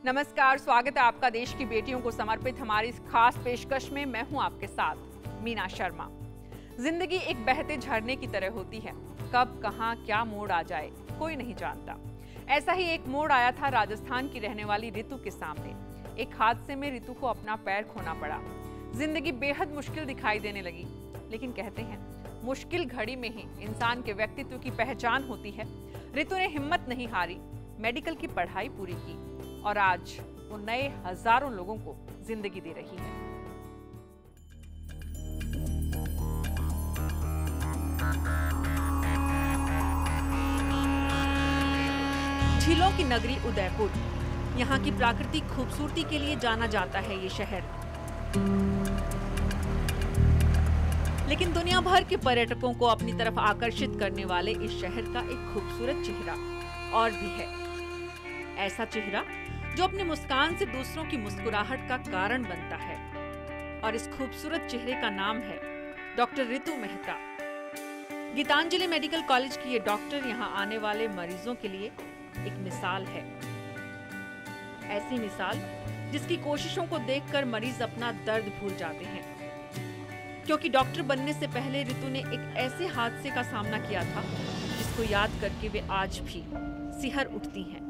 नमस्कार, स्वागत है आपका देश की बेटियों को समर्पित हमारी इस खास पेशकश में। मैं हूं आपके साथ मीना शर्मा। जिंदगी एक बहते झरने की तरह होती है, कब कहां क्या मोड़ आ जाए कोई नहीं जानता। ऐसा ही एक मोड़ आया था राजस्थान की रहने वाली रितु के सामने। एक हादसे में रितु को अपना पैर खोना पड़ा। जिंदगी बेहद मुश्किल दिखाई देने लगी, लेकिन कहते हैं मुश्किल घड़ी में ही इंसान के व्यक्तित्व की पहचान होती है। रितु ने हिम्मत नहीं हारी, मेडिकल की पढ़ाई पूरी की और आज वो नए हजारों लोगों को जिंदगी दे रही है। झीलों की नगरी उदयपुर, यहाँ की प्राकृतिक खूबसूरती के लिए जाना जाता है ये शहर। लेकिन दुनिया भर के पर्यटकों को अपनी तरफ आकर्षित करने वाले इस शहर का एक खूबसूरत चेहरा और भी है। ऐसा चेहरा जो अपनी मुस्कान से दूसरों की मुस्कुराहट का कारण बनता है। और इस खूबसूरत चेहरे का नाम है doctor Ritu Mehta. Gitanjali medical college की ये डॉक्टर यहाँ आने वाले मरीजों के लिए एक मिसाल है। ऐसी मिसाल जिसकी कोशिशों को देखकर मरीज अपना दर्द भूल जाते हैं, क्योंकि डॉक्टर बनने से पहले रितु ने एक ऐसे हादसे का सामना किया था जिसको याद करके वे आज भी सिहर उठती हैं।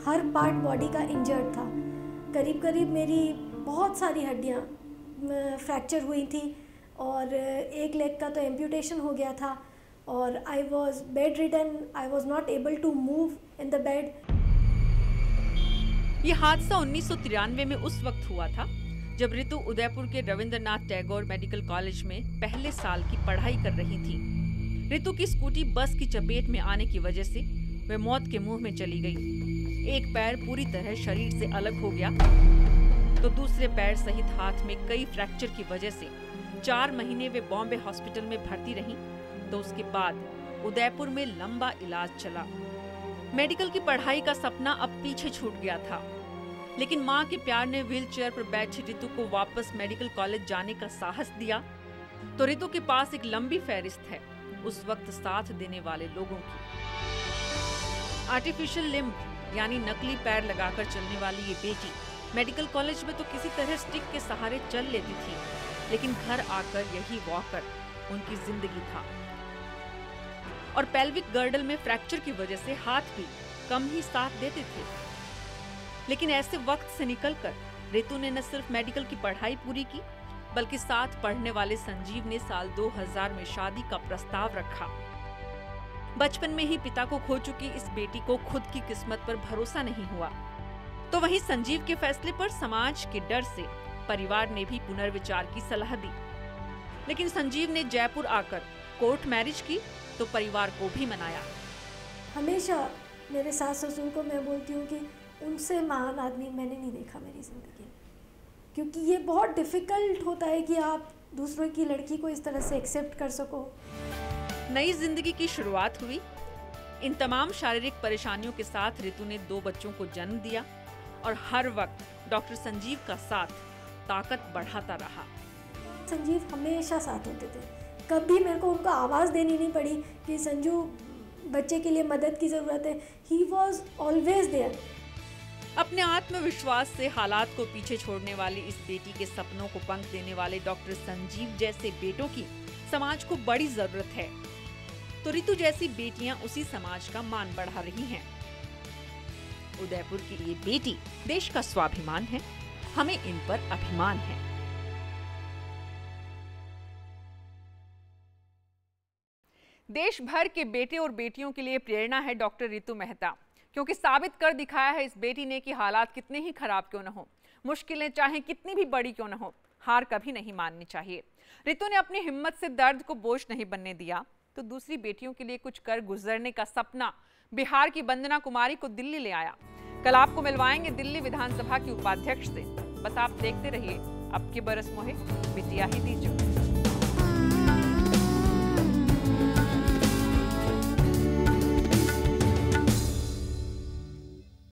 हर पार्ट बॉडी का इंजर्ड था। करीब करीब मेरी बहुत सारी हड्डियां फ्रैक्चर हुई थी और एक लेग का तो एम्प्यूटेशन हो गया था और I was bedridden. I was not able to move in the bed. ये हादसा 1993 में उस वक्त हुआ था जब रितु उदयपुर के रविंद्रनाथ टैगोर मेडिकल कॉलेज में पहले साल की पढ़ाई कर रही थी। रितु की स्कूटी बस की चपेट में आने की वजह से वे मौत के मुंह में चली गई। एक पैर पूरी तरह शरीर से अलग हो गया तो दूसरे पैर सहित हाथ में कई फ्रैक्चर की वजह से 4 महीने वे बॉम्बे हॉस्पिटल में भर्ती रहीं। तो उसके बाद उदयपुर में लंबा इलाज चला। मेडिकल की पढ़ाई का सपना अब पीछे छूट गया था, लेकिन माँ के प्यार ने व्हीलचेयर पर बैठी रितु को वापस मेडिकल कॉलेज जाने का साहस दिया। तो रितु के पास एक लंबी फहरिस्त है उस वक्त साथ देने वाले लोगों की। आर्टिफिशियल लिम्ब यानी नकली पैर लगाकर चलने वाली ये बेटी मेडिकल कॉलेज में तो किसी तरह स्टिक के सहारे चल लेती थी, लेकिन घर आकर यही वॉकर उनकी जिंदगी था। और पेल्विक गर्डल में फ्रैक्चर की वजह से हाथ भी कम ही साथ देते थे। लेकिन ऐसे वक्त से निकलकर रितु ने न सिर्फ मेडिकल की पढ़ाई पूरी की, बल्कि साथ पढ़ने वाले संजीव ने साल 2000 में शादी का प्रस्ताव रखा। बचपन में ही पिता को खो चुकी इस बेटी को खुद की किस्मत पर भरोसा नहीं हुआ, तो वहीं संजीव के फैसले पर समाज के डर से परिवार ने भी पुनर्विचार की सलाह दी। लेकिन संजीव ने जयपुर आकर कोर्ट मैरिज की तो परिवार को भी मनाया। हमेशा मेरे सास ससुर को मैं बोलती हूँ कि उनसे महान आदमी मैंने नहीं देखा मेरी ज़िंदगी में, क्योंकि ये बहुत डिफ़िकल्ट होता है कि आप दूसरों की लड़की को इस तरह से एक्सेप्ट कर सको। नई जिंदगी की शुरुआत हुई। इन तमाम शारीरिक परेशानियों के साथ रितु ने 2 बच्चों को जन्म दिया और हर वक्त डॉक्टर संजीव का साथ ताकत बढ़ाता रहा। संजीव हमेशा साथ होते थे। कभी मेरे को उनको आवाज़ देनी नहीं पड़ी कि संजू बच्चे के लिए मदद की ज़रूरत है। He was always there. अपने आत्मविश्वास से हालात को पीछे छोड़ने वाली इस बेटी के सपनों को पंख देने वाले डॉक्टर संजीव जैसे बेटों की समाज को बड़ी जरूरत है। तो रितु जैसी बेटियां उसी समाज का मान बढ़ा रही हैं। उदयपुर की ये बेटी देश का स्वाभिमान है, हमें इन पर अभिमान है। देश भर के बेटे और बेटियों के लिए प्रेरणा है डॉक्टर रितु मेहता, क्योंकि साबित कर दिखाया है इस बेटी ने कि हालात कितने ही खराब क्यों न हो, मुश्किलें चाहे कितनी भी बड़ी क्यों न हो, हार कभी नहीं माननी चाहिए। रितु ने अपनी हिम्मत से दर्द को बोझ नहीं बनने दिया, तो दूसरी बेटियों के लिए कुछ कर गुजरने का सपना बिहार की वंदना कुमारी को दिल्ली ले आया। कल आपको मिलवाएंगे दिल्ली विधानसभा की उपाध्यक्ष से। बस आप देखते रहिए अब के बरस मोहे बिटिया ही दीजिए।